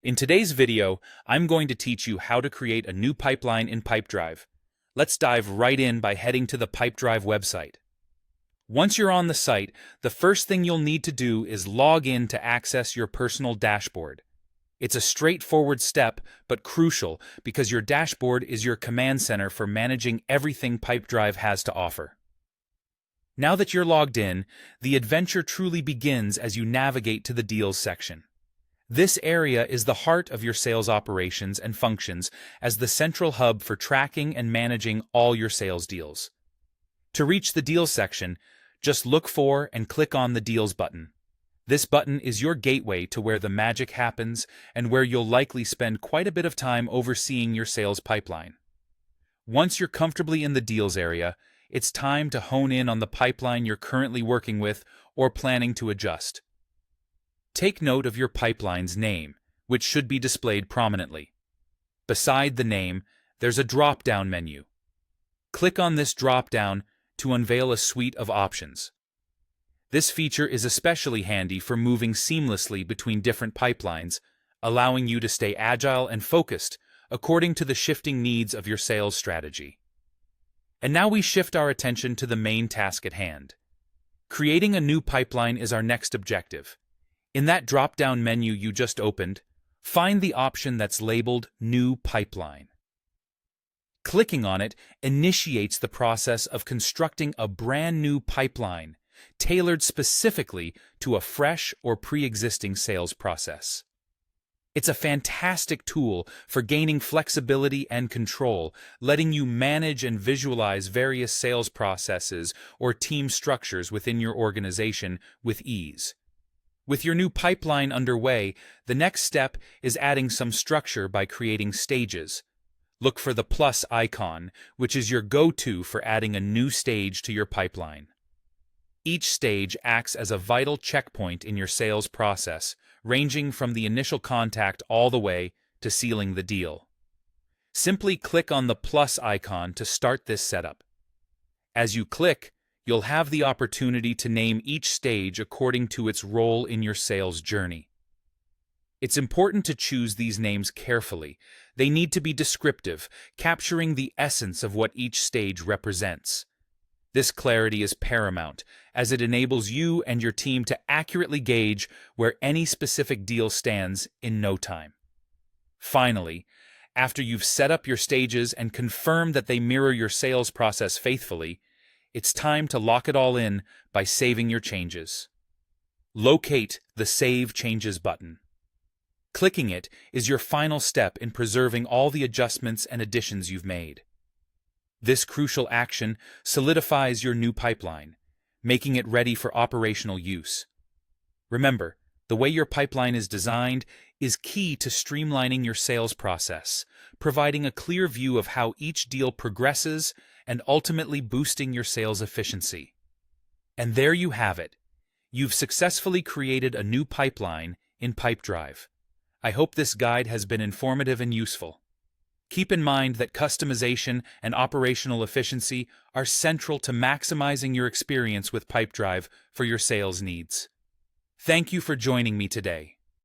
In today's video, I'm going to teach you how to create a new pipeline in Pipedrive. Let's dive right in by heading to the Pipedrive website. Once you're on the site, the first thing you'll need to do is log in to access your personal dashboard. It's a straightforward step, but crucial because your dashboard is your command center for managing everything Pipedrive has to offer. Now that you're logged in, the adventure truly begins as you navigate to the Deals section. This area is the heart of your sales operations and functions as the central hub for tracking and managing all your sales deals. To reach the Deals section, just look for and click on the Deals button. This button is your gateway to where the magic happens and where you'll likely spend quite a bit of time overseeing your sales pipeline. Once you're comfortably in the Deals area, it's time to hone in on the pipeline you're currently working with or planning to adjust. Take note of your pipeline's name, which should be displayed prominently. Beside the name, there's a drop-down menu. Click on this drop-down to unveil a suite of options. This feature is especially handy for moving seamlessly between different pipelines, allowing you to stay agile and focused according to the shifting needs of your sales strategy. And now we shift our attention to the main task at hand. Creating a new pipeline is our next objective. In that drop-down menu you just opened, find the option that's labeled New Pipeline. Clicking on it initiates the process of constructing a brand new pipeline, tailored specifically to a fresh or pre-existing sales process. It's a fantastic tool for gaining flexibility and control, letting you manage and visualize various sales processes or team structures within your organization with ease. With your new pipeline underway, the next step is adding some structure by creating stages. Look for the plus icon, which is your go-to for adding a new stage to your pipeline. Each stage acts as a vital checkpoint in your sales process, ranging from the initial contact all the way to sealing the deal. Simply click on the plus icon to start this setup. As you click, you'll have the opportunity to name each stage according to its role in your sales journey. It's important to choose these names carefully. They need to be descriptive, capturing the essence of what each stage represents. This clarity is paramount, as it enables you and your team to accurately gauge where any specific deal stands in no time. Finally, after you've set up your stages and confirmed that they mirror your sales process faithfully, it's time to lock it all in by saving your changes. Locate the Save Changes button. Clicking it is your final step in preserving all the adjustments and additions you've made. This crucial action solidifies your new pipeline, making it ready for operational use. Remember, the way your pipeline is designed is key to streamlining your sales process, providing a clear view of how each deal progresses and ultimately boosting your sales efficiency. And there you have it. You've successfully created a new pipeline in Pipedrive. I hope this guide has been informative and useful. Keep in mind that customization and operational efficiency are central to maximizing your experience with Pipedrive for your sales needs. Thank you for joining me today.